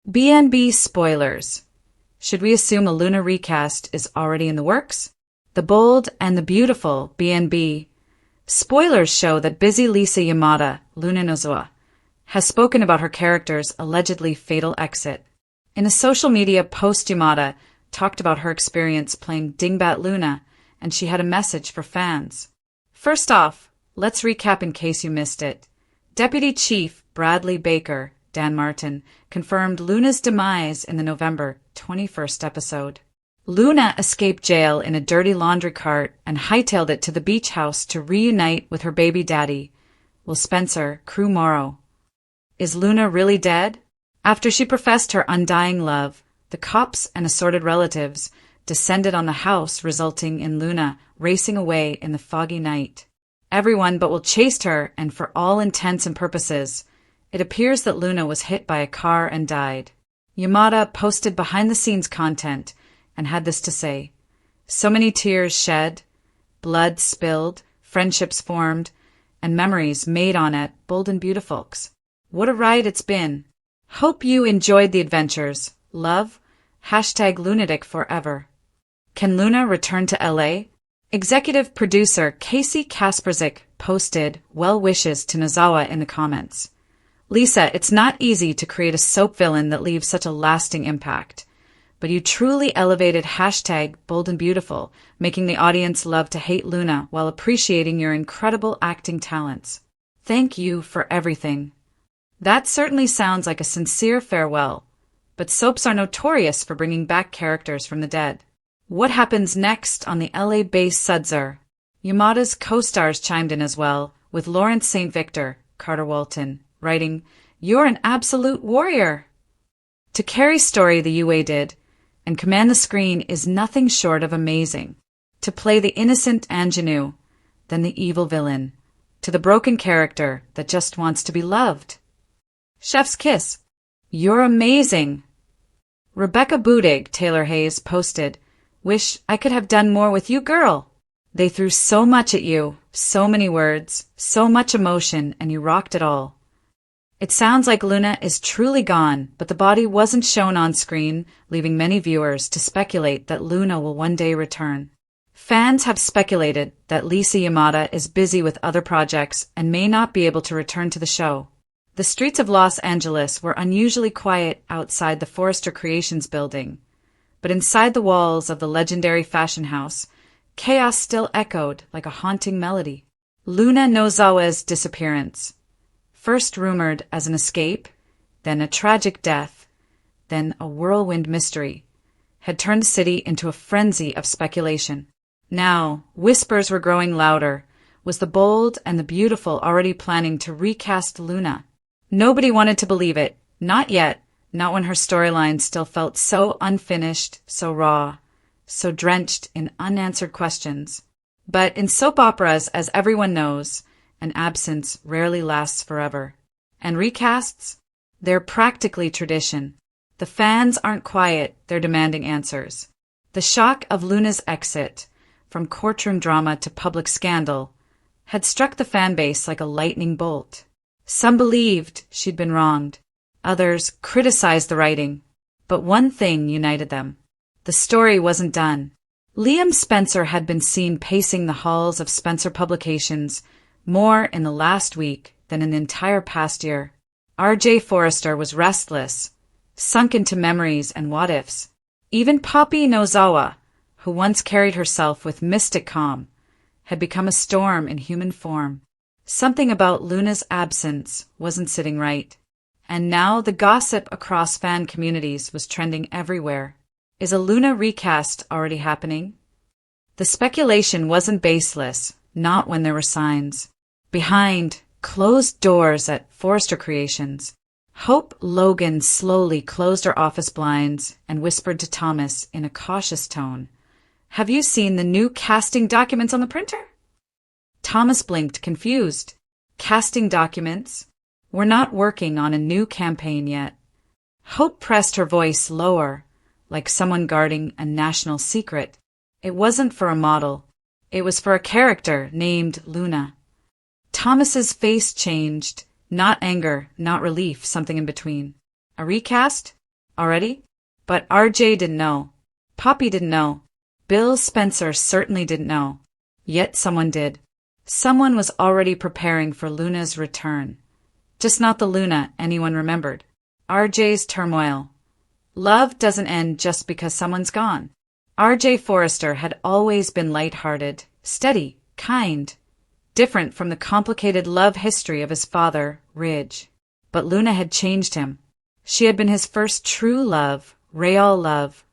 BNB spoilers. Should we assume a Luna recast is already in the works? The bold and the beautiful BNB spoilers show that busy Lisa Yamada, Luna Nozowa, has spoken about her character's allegedly fatal exit. In a social media post, Yamada talked about her experience playing Dingbat Luna, and she had a message for fans. First off, let's recap in case you missed it. Deputy Chief Bradley Baker, Dan Martin, confirmed Luna's demise in the November 21st episode. Luna escaped jail in a dirty laundry cart and hightailed it to the beach house to reunite with her baby daddy, Will Spencer Crew Morrow. Is Luna really dead? After she professed her undying love, the cops and assorted relatives descended on the house, resulting in Luna racing away in the foggy night. Everyone but Will chased her, and for all intents and purposes, it appears that Luna was hit by a car and died. Yamada posted behind-the-scenes content and had this to say: "So many tears shed, blood spilled, friendships formed, and memories made on it, bold and beautiful. What a ride it's been. Hope you enjoyed the adventures. Love, #lunatic forever." Can Luna return to LA? Executive producer Casey Kasperzik posted well wishes to Nozowa in the comments. "Lisa, it's not easy to create a soap villain that leaves such a lasting impact. But you truly elevated #bold and beautiful, making the audience love to hate Luna while appreciating your incredible acting talents. Thank you for everything." That certainly sounds like a sincere farewell, but soaps are notorious for bringing back characters from the dead. What happens next on the LA-based Sudzer? Yamada's co-stars chimed in as well, with Lawrence St. Victor, Carter Walton, writing, "You're an absolute warrior." To carry story the UA did, and command the screen is nothing short of amazing. To play the innocent ingenue, then the evil villain, to the broken character that just wants to be loved. Chef's kiss. You're amazing. Rebecca Budig, Taylor Hayes, posted, "Wish I could have done more with you, girl. They threw so much at you, so many words, so much emotion, and you rocked it all." It sounds like Luna is truly gone, but the body wasn't shown on screen, leaving many viewers to speculate that Luna will one day return. Fans have speculated that Lisa Yamada is busy with other projects and may not be able to return to the show. The streets of Los Angeles were unusually quiet outside the Forrester Creations building, but inside the walls of the legendary fashion house, chaos still echoed like a haunting melody. Luna Nozowa's disappearance, first rumored as an escape, then a tragic death, then a whirlwind mystery, had turned the city into a frenzy of speculation. Now, whispers were growing louder. Was the bold and the beautiful already planning to recast Luna? Nobody wanted to believe it, not yet, not when her storyline still felt so unfinished, so raw, so drenched in unanswered questions. But in soap operas, as everyone knows, an absence rarely lasts forever. And recasts? They're practically tradition. The fans aren't quiet, they're demanding answers. The shock of Luna's exit, from courtroom drama to public scandal, had struck the fan base like a lightning bolt. Some believed she'd been wronged. Others criticized the writing. But one thing united them. The story wasn't done. Liam Spencer had been seen pacing the halls of Spencer Publications more in the last week than in the entire past year. R.J. Forrester was restless, sunk into memories and what-ifs. Even Poppy Nozowa, who once carried herself with mystic calm, had become a storm in human form. Something about Luna's absence wasn't sitting right. And now the gossip across fan communities was trending everywhere. Is a Luna recast already happening? The speculation wasn't baseless, not when there were signs. Behind closed doors at Forrester Creations, Hope Logan slowly closed her office blinds and whispered to Thomas in a cautious tone, "Have you seen the new casting documents on the printer?" Thomas blinked, confused. Casting documents? We're not working on a new campaign yet. Hope pressed her voice lower, like someone guarding a national secret. It wasn't for a model. It was for a character named Luna. Thomas's face changed. Not anger, not relief, something in between. A recast? Already? But RJ didn't know. Poppy didn't know. Bill Spencer certainly didn't know. Yet someone did. Someone was already preparing for Luna's return. Just not the Luna anyone remembered. RJ's turmoil. Love doesn't end just because someone's gone. RJ Forrester had always been light-hearted, steady, kind, different from the complicated love history of his father, Ridge. But Luna had changed him. She had been his first true love, real love,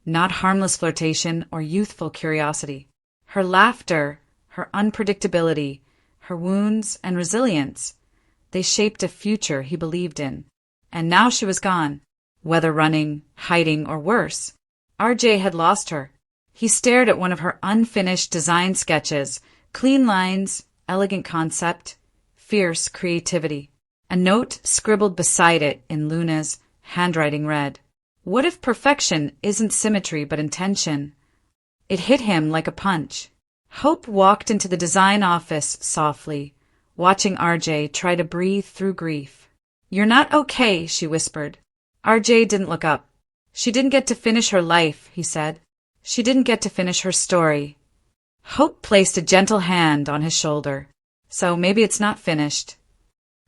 not harmless flirtation or youthful curiosity. Her laughter, her unpredictability, her wounds and resilience, they shaped a future he believed in. And now she was gone. Whether running, hiding, or worse, RJ had lost her. He stared at one of her unfinished design sketches, clean lines, elegant concept, fierce creativity. A note scribbled beside it in Luna's handwriting read, "What if perfection isn't symmetry but intention?" It hit him like a punch. Hope walked into the design office softly, watching RJ try to breathe through grief. "You're not okay," she whispered. RJ didn't look up. "She didn't get to finish her life," he said. "She didn't get to finish her story." Hope placed a gentle hand on his shoulder. "So maybe it's not finished."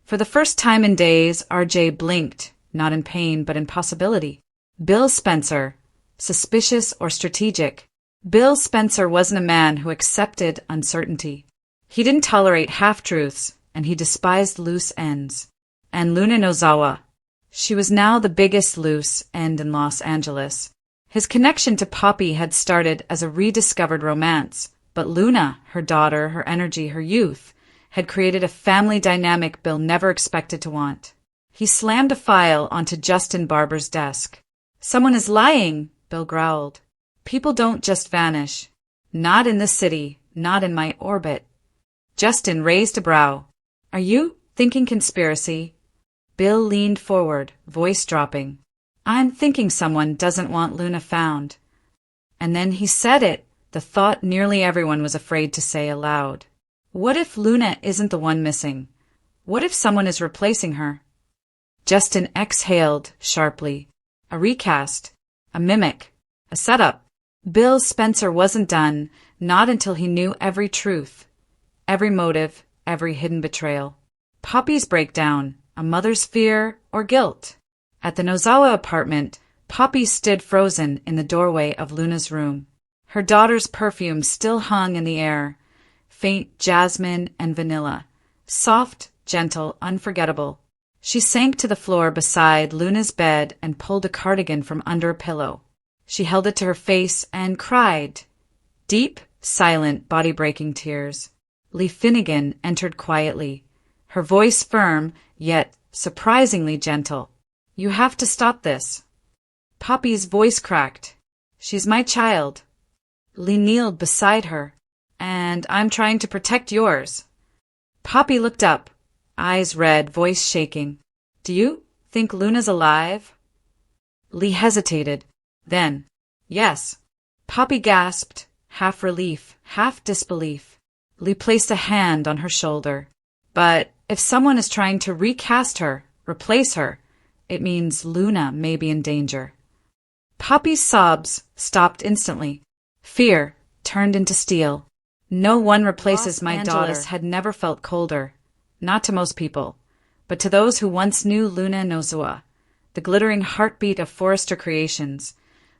For the first time in days, RJ blinked, not in pain but in possibility. Bill Spencer, suspicious or strategic. Bill Spencer wasn't a man who accepted uncertainty. He didn't tolerate half-truths, and he despised loose ends. And Luna Nozawa. She was now the biggest loose end in Los Angeles. His connection to Poppy had started as a rediscovered romance, but Luna, her daughter, her energy, her youth, had created a family dynamic Bill never expected to want. He slammed a file onto Justin Barber's desk. "Someone is lying," Bill growled. "People don't just vanish. Not in this city, not in my orbit." Justin raised a brow. "Are you thinking conspiracy?" Bill leaned forward, voice dropping. "I'm thinking someone doesn't want Luna found." And then he said it, the thought nearly everyone was afraid to say aloud. What if Luna isn't the one missing? What if someone is replacing her? Justin exhaled sharply. A recast, a mimic, a setup. Bill Spencer wasn't done, not until he knew every truth, every motive, every hidden betrayal. Poppy's breakdown, a mother's fear or guilt. At the Nozawa apartment, Poppy stood frozen in the doorway of Luna's room. Her daughter's perfume still hung in the air, faint jasmine and vanilla, soft, gentle, unforgettable. She sank to the floor beside Luna's bed and pulled a cardigan from under a pillow. She held it to her face and cried. Deep, silent, body-breaking tears. Lee Finnegan entered quietly, her voice firm, yet surprisingly gentle. "You have to stop this." Poppy's voice cracked. "She's my child." Lee kneeled beside her. "And I'm trying to protect yours." Poppy looked up, eyes red, voice shaking. "Do you think Luna's alive?" Lee hesitated. Then, "Yes." Poppy gasped, half relief, half disbelief. Lee placed a hand on her shoulder. "But if someone is trying to recast her, replace her, it means Luna may be in danger." Poppy's sobs stopped instantly. Fear turned into steel. "No one replaces my daughter." Los had never felt colder, not to most people, but to those who once knew Luna Nozawa, the glittering heartbeat of Forrester Creations.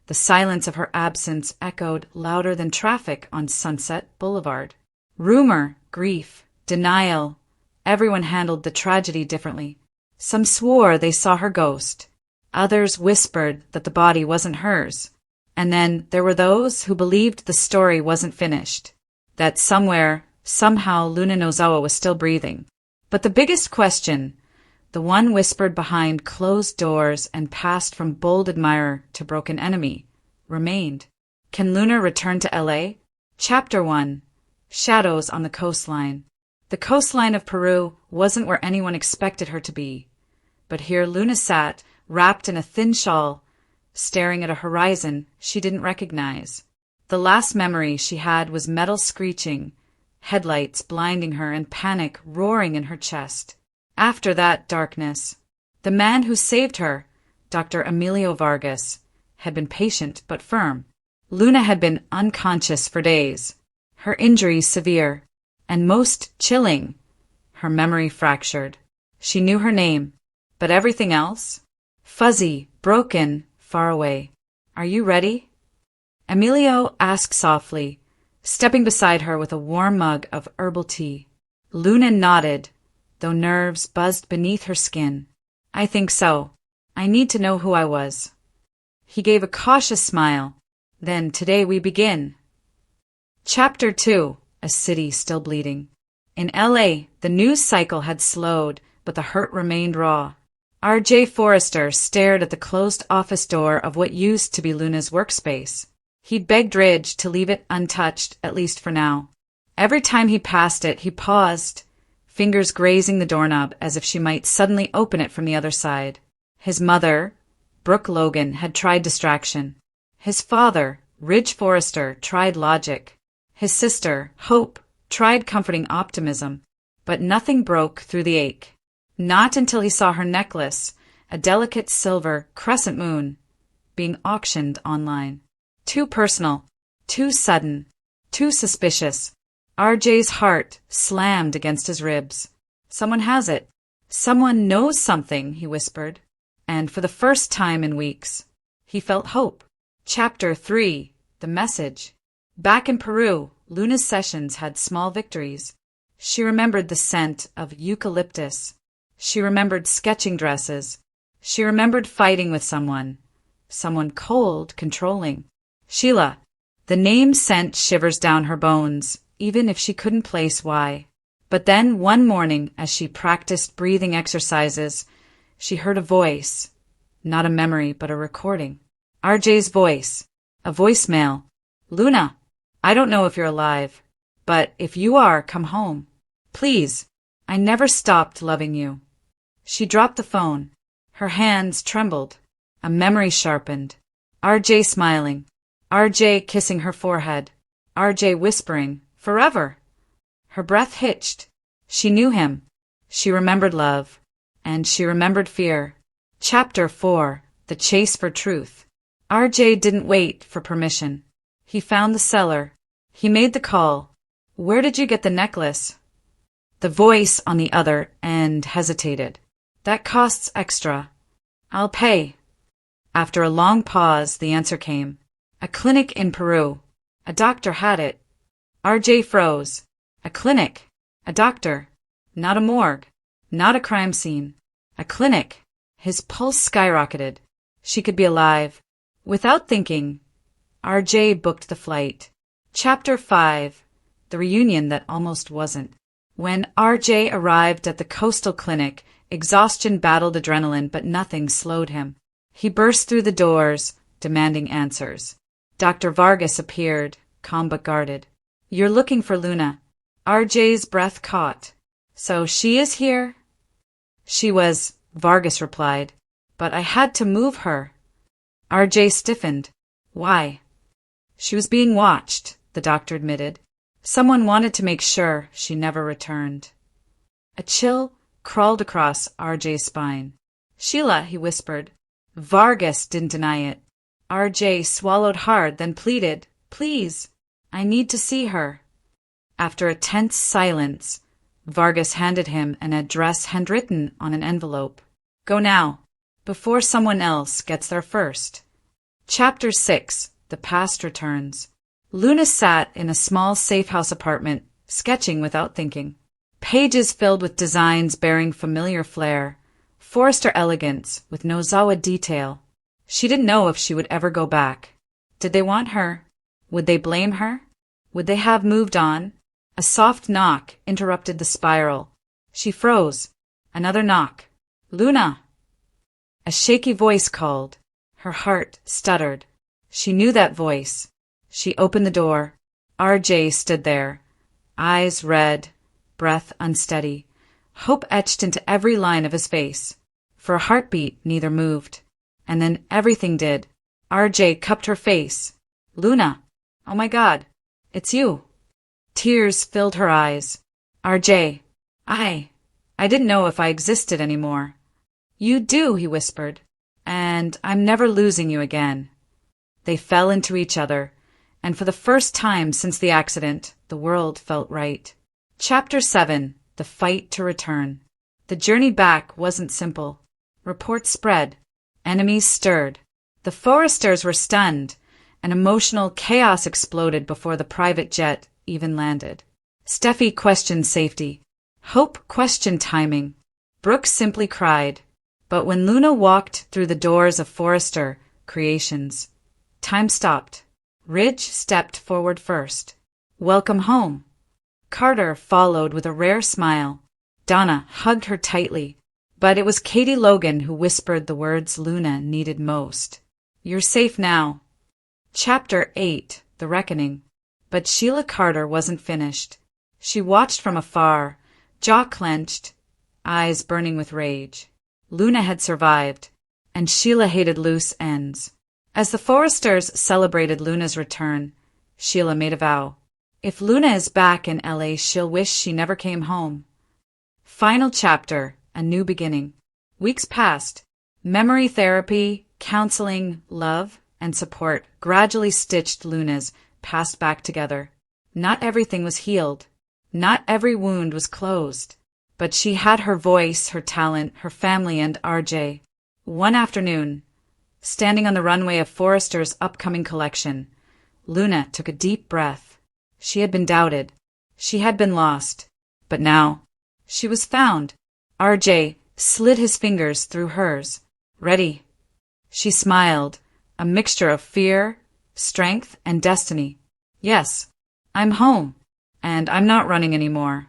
The silence of her absence echoed louder than traffic on Sunset Boulevard. Rumor, grief, denial. Everyone handled the tragedy differently. Some swore they saw her ghost. Others whispered that the body wasn't hers. And then there were those who believed the story wasn't finished, that somewhere, somehow Luna Nozawa was still breathing. But the biggest question, the one whispered behind closed doors and passed from bold admirer to broken enemy, remained. Can Luna return to LA? Chapter 1. Shadows on the coastline. The coastline of Peru wasn't where anyone expected her to be. But here Luna sat, wrapped in a thin shawl, staring at a horizon she didn't recognize. The last memory she had was metal screeching, headlights blinding her and panic roaring in her chest. After that, darkness. The man who saved her, Dr. Emilio Vargas, had been patient but firm. Luna had been unconscious for days, her injuries severe, and most chilling, her memory fractured. She knew her name, but everything else? Fuzzy, broken, far away. "Are you ready?" Emilio asked softly, stepping beside her with a warm mug of herbal tea. Luna nodded, though nerves buzzed beneath her skin. "I think so. I need to know who I was." He gave a cautious smile. "Then today we begin." Chapter 2. A City Still Bleeding. In LA, the news cycle had slowed, but the hurt remained raw. R.J. Forrester stared at the closed office door of what used to be Luna's workspace. He begged Ridge to leave it untouched, at least for now. Every time he passed it, he paused, fingers grazing the doorknob as if she might suddenly open it from the other side. His mother, Brooke Logan, had tried distraction. His father, Ridge Forrester, tried logic. His sister, Hope, tried comforting optimism. But nothing broke through the ache. Not until he saw her necklace, a delicate silver crescent moon, being auctioned online. Too personal, too sudden, too suspicious. RJ's heart slammed against his ribs. "Someone has it. Someone knows something," he whispered. And for the first time in weeks, he felt hope. Chapter 3. The Message. Back in Peru, Luna's sessions had small victories. She remembered the scent of eucalyptus. She remembered sketching dresses. She remembered fighting with someone cold, controlling. Sheila. The name sent shivers down her bones, even if she couldn't place why. But then one morning, as she practiced breathing exercises, she heard a voice. Not a memory, but a recording. RJ's voice. A voicemail. "Luna, I don't know if you're alive, but if you are, come home. Please, I never stopped loving you." She dropped the phone. Her hands trembled. A memory sharpened. RJ smiling. RJ kissing her forehead. RJ whispering, "Forever." Her breath hitched. She knew him. She remembered love. And she remembered fear. Chapter 4. The Chase for Truth. RJ didn't wait for permission. He found the seller. He made the call. "Where did you get the necklace?" The voice on the other end hesitated. "That costs extra." "I'll pay." After a long pause, the answer came. "A clinic in Peru. A doctor had it." RJ froze. A clinic. A doctor. Not a morgue. Not a crime scene. A clinic. His pulse skyrocketed. She could be alive. Without thinking, RJ booked the flight. Chapter 5. The Reunion That Almost Wasn't. When RJ arrived at the coastal clinic, exhaustion battled adrenaline, but nothing slowed him. He burst through the doors, demanding answers. Dr. Vargas appeared, calm but guarded. "You're looking for Luna." RJ's breath caught. "So she is here?" "She was," Vargas replied, "but I had to move her." RJ stiffened. "Why?" "She was being watched," the doctor admitted. "Someone wanted to make sure she never returned." A chill crawled across RJ's spine. "Sheila," he whispered. Vargas didn't deny it. RJ swallowed hard, then pleaded, "Please, I need to see her." After a tense silence, Vargas handed him an address handwritten on an envelope. "Go now, before someone else gets there first." Chapter 6. The Past Returns. Luna sat in a small safe-house apartment, sketching without thinking. Pages filled with designs bearing familiar flair, Forrester elegance with no Zawa detail. She didn't know if she would ever go back. Did they want her? Would they blame her? Would they have moved on? A soft knock interrupted the spiral. She froze. Another knock. "Luna!" A shaky voice called. Her heart stuttered. She knew that voice. She opened the door. RJ stood there, eyes red, breath unsteady, hope etched into every line of his face. For a heartbeat, neither moved. And then everything did. RJ cupped her face. "Luna! Oh my God! It's you!" Tears filled her eyes. RJ, I didn't know if I existed anymore." "You do," he whispered. "And and I'm never losing you again. They fell into each other, and for the first time since the accident, the world felt right. Chapter 7. The Fight to Return. The journey back wasn't simple. Reports spread. Enemies stirred. The Foresters were stunned, and emotional chaos exploded before the private jet even landed. Steffi questioned safety. Hope questioned timing. Brooke simply cried. But when Luna walked through the doors of Forester Creations, time stopped. Ridge stepped forward first. Welcome home. Carter followed with a rare smile. Donna hugged her tightly, but it was Katie Logan who whispered the words Luna needed most. You're safe now. Chapter 8. The Reckoning. But Sheila Carter wasn't finished. She watched from afar, jaw clenched, eyes burning with rage. Luna had survived, and Sheila hated loose ends. As the Foresters celebrated Luna's return, Sheila made a vow. If Luna is back in LA, she'll wish she never came home. Final chapter, a new beginning. Weeks passed. Memory therapy, counseling, love, and support gradually stitched Luna's past back together. Not everything was healed. Not every wound was closed. But she had her voice, her talent, her family, and RJ. One afternoon, standing on the runway of Forester's upcoming collection, Luna took a deep breath. She had been doubted. She had been lost. But now, she was found. RJ slid his fingers through hers. Ready. She smiled, a mixture of fear, strength, and destiny. Yes, I'm home, and I'm not running anymore.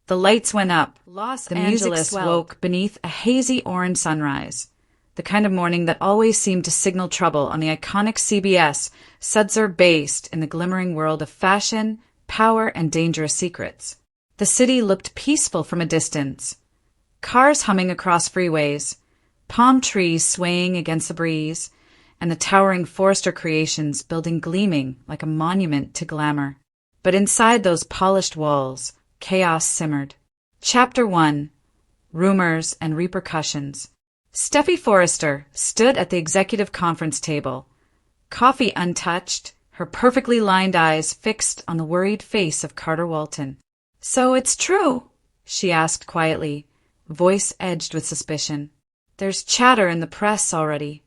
The lights went up. The Angeles woke beneath a hazy orange sunrise, the kind of morning that always seemed to signal trouble on the iconic CBS Sudzer based in the glimmering world of fashion, power, and dangerous secrets. The city looked peaceful from a distance. Cars humming across freeways, palm trees swaying against the breeze, and the towering Forester Creations building gleaming like a monument to glamour. But inside those polished walls, chaos simmered. Chapter 1. Rumors and Repercussions. Steffi Forester stood at the executive conference table, coffee untouched, her perfectly lined eyes fixed on the worried face of Carter Walton. So it's true? She asked quietly, voice edged with suspicion. There's chatter in the press already.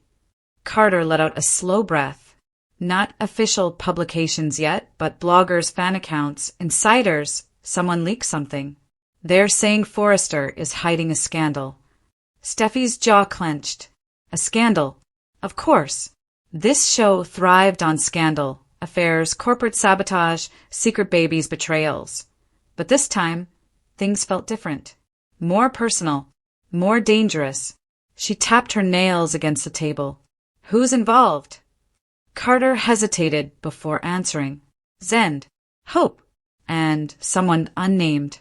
Carter let out a slow breath. Not official publications yet, but bloggers, fan accounts, insiders. Someone leaked something. They're saying Forester is hiding a scandal. Steffi's jaw clenched. A scandal? Of course. This show thrived on scandal, affairs, corporate sabotage, secret babies, betrayals. But this time, things felt different. More personal. More dangerous. She tapped her nails against the table. Who's involved? Carter hesitated before answering. Zend. Hope. And someone unnamed.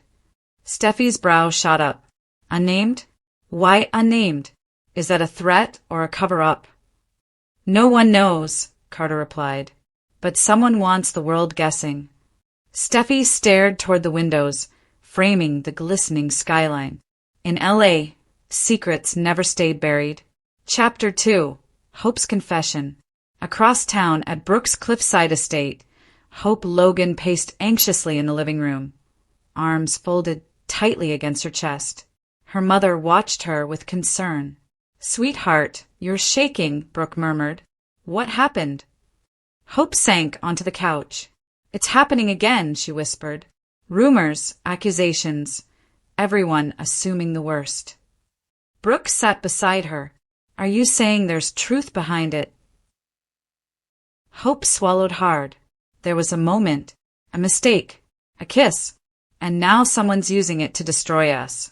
Steffi's brow shot up. Unnamed? Why unnamed? Is that a threat or a cover-up? No one knows, Carter replied. But someone wants the world guessing. Steffi stared toward the windows, framing the glistening skyline. In LA, secrets never stayed buried. Chapter 2. Hope's Confession. Across town at Brooks Cliffside Estate, Hope Logan paced anxiously in the living room, arms folded tightly against her chest. Her mother watched her with concern. Sweetheart, you're shaking, Brooke murmured. What happened? Hope sank onto the couch. It's happening again, she whispered. Rumors, accusations, everyone assuming the worst. Brooke sat beside her. Are you saying there's truth behind it? Hope swallowed hard. There was a moment, a mistake, a kiss, and now someone's using it to destroy us.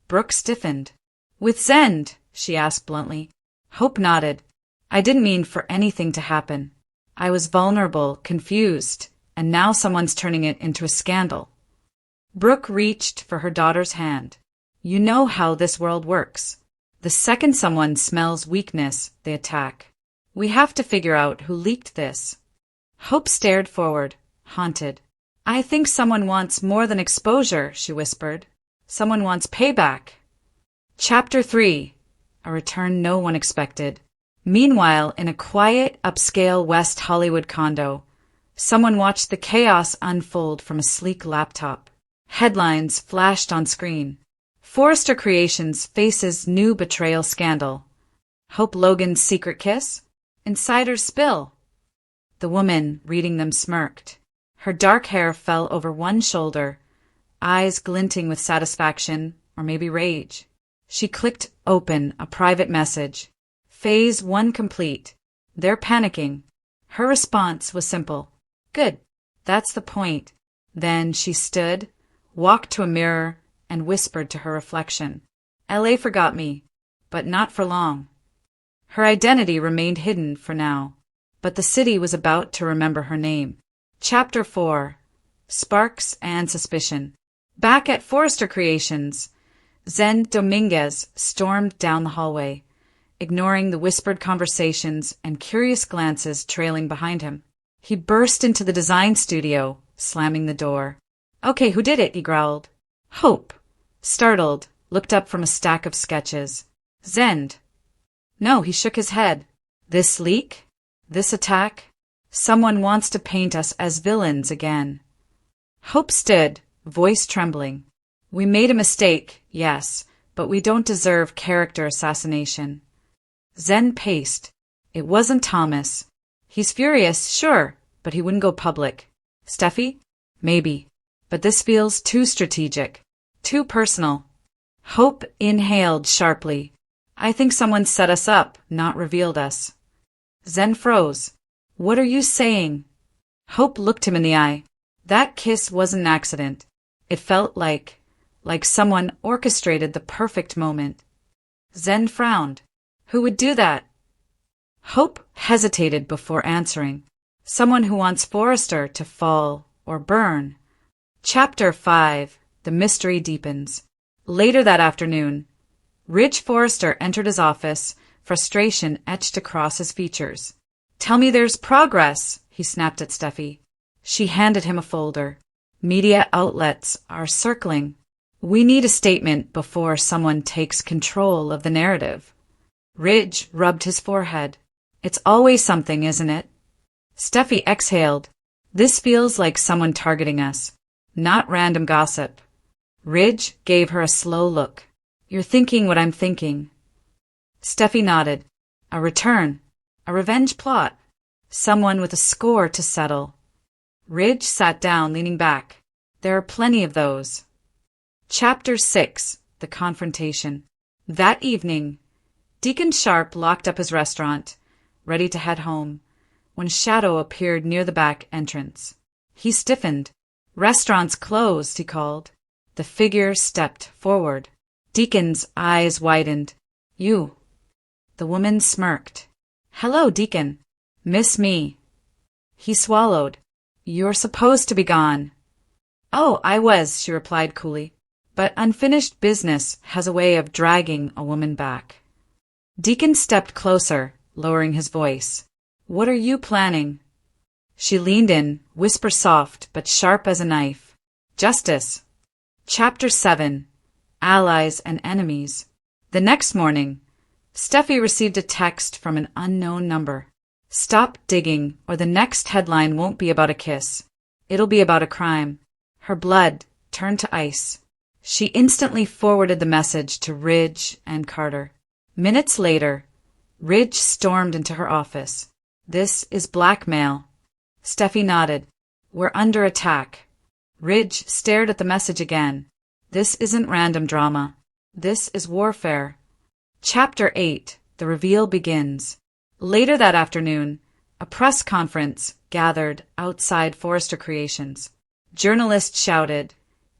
Brooke stiffened. With Zend? She asked bluntly. Hope nodded. I didn't mean for anything to happen. I was vulnerable, confused, and now someone's turning it into a scandal. Brooke reached for her daughter's hand. You know how this world works. The second someone smells weakness, they attack. We have to figure out who leaked this. Hope stared forward, haunted. I think someone wants more than exposure, she whispered. Someone wants payback. Chapter 3. A return no one expected. Meanwhile, in a quiet, upscale West Hollywood condo, someone watched the chaos unfold from a sleek laptop. Headlines flashed on screen. Forrester Creations faces new betrayal scandal. Hope Logan's secret kiss? Insiders spill. The woman reading them smirked. Her dark hair fell over one shoulder, eyes glinting with satisfaction or maybe rage. She clicked open a private message. Phase 1 complete. They're panicking. Her response was simple. Good. That's the point. Then she stood, walked to a mirror, and whispered to her reflection. LA forgot me, but not for long. Her identity remained hidden for now, but the city was about to remember her name. Chapter 4. Sparks and Suspicion. Back at Forrester Creations, Zen Dominguez stormed down the hallway, ignoring the whispered conversations and curious glances trailing behind him. He burst into the design studio, slamming the door. Okay, who did it? He growled. Hope, startled, looked up from a stack of sketches. Zend. No, he shook his head. This leak? This attack? Someone wants to paint us as villains again. Hope stood, voice trembling. We made a mistake, yes, but we don't deserve character assassination. Zen paced. It wasn't Thomas. He's furious, sure, but he wouldn't go public. Steffi? Maybe. But this feels too strategic. Too personal. Hope inhaled sharply. I think someone set us up, not revealed us. Zen froze. What are you saying? Hope looked him in the eye. That kiss was an accident. It felt like someone orchestrated the perfect moment. Zen frowned. Who would do that? Hope hesitated before answering. Someone who wants Forrester to fall or burn. Chapter 5. The mystery deepens. Later that afternoon, Ridge Forrester entered his office, frustration etched across his features. Tell me there's progress, he snapped at Steffi. She handed him a folder. Media outlets are circling. We need a statement before someone takes control of the narrative. Ridge rubbed his forehead. It's always something, isn't it? Steffi exhaled. This feels like someone targeting us, not random gossip. Ridge gave her a slow look. You're thinking what I'm thinking. Steffi nodded. A return. A revenge plot. Someone with a score to settle. Ridge sat down, leaning back. There are plenty of those. Chapter 6. The Confrontation. That evening, Deacon Sharp locked up his restaurant, ready to head home, when Shadow appeared near the back entrance. He stiffened. Restaurant's closed, he called. The figure stepped forward. Deacon's eyes widened. You. The woman smirked. Hello, Deacon. Miss me. He swallowed. You're supposed to be gone. Oh, I was, she replied coolly. But unfinished business has a way of dragging a woman back. Deacon stepped closer, lowering his voice. What are you planning? She leaned in, whisper soft but sharp as a knife. Justice. Chapter 7. Allies and Enemies. The next morning, Steffi received a text from an unknown number. Stop digging, or the next headline won't be about a kiss. It'll be about a crime. Her blood turned to ice. She instantly forwarded the message to Ridge and Carter. Minutes later, Ridge stormed into her office. This is blackmail. Steffi nodded. We're under attack. Ridge stared at the message again. This isn't random drama. This is warfare. Chapter 8. The reveal begins. Later that afternoon, a press conference gathered outside Forrester Creations. Journalists shouted.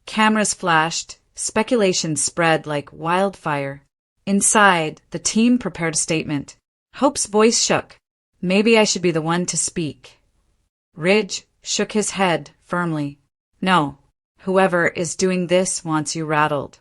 Cameras flashed. Speculation spread like wildfire. Inside, the team prepared a statement. Hope's voice shook. Maybe I should be the one to speak. Ridge shook his head firmly. No. Whoever is doing this wants you rattled.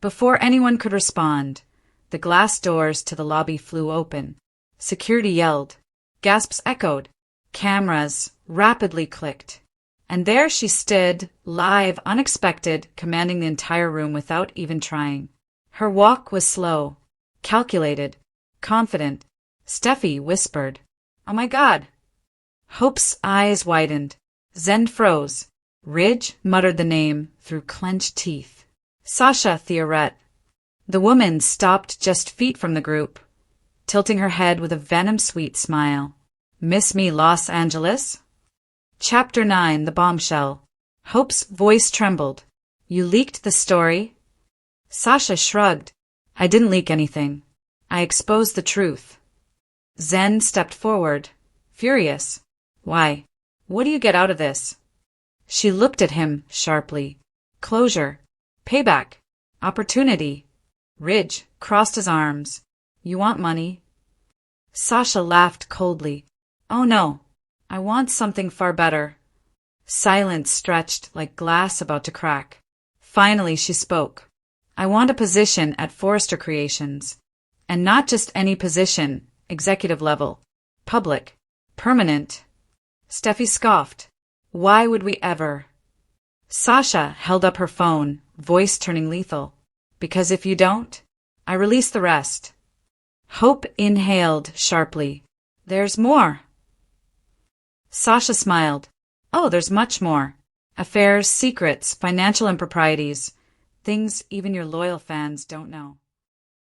Before anyone could respond, the glass doors to the lobby flew open. Security yelled. Gasps echoed. Cameras rapidly clicked. And there she stood, live, unexpected, commanding the entire room without even trying. Her walk was slow, calculated, confident. Steffi whispered, "Oh my God." Hope's eyes widened. Zen froze. Ridge muttered the name through clenched teeth. Sasha Theoret. The woman stopped just feet from the group, tilting her head with a venom-sweet smile. "Miss me, Los Angeles?" Chapter 9, The Bombshell. Hope's voice trembled. "You leaked the story?" Sasha shrugged. "I didn't leak anything. I exposed the truth." Zen stepped forward, furious. "Why? What do you get out of this?" She looked at him sharply. "Closure. Payback. Opportunity." Ridge crossed his arms. "You want money?" Sasha laughed coldly. "Oh no. I want something far better." Silence stretched like glass about to crack. Finally she spoke. "I want a position at Forrester Creations. And not just any position, executive level. Public. Permanent." Steffi scoffed. "Why would we ever?" Sasha held up her phone, voice turning lethal. "Because if you don't, I release the rest." Hope inhaled sharply. "There's more." Sasha smiled. "Oh, there's much more. Affairs, secrets, financial improprieties. Things even your loyal fans don't know."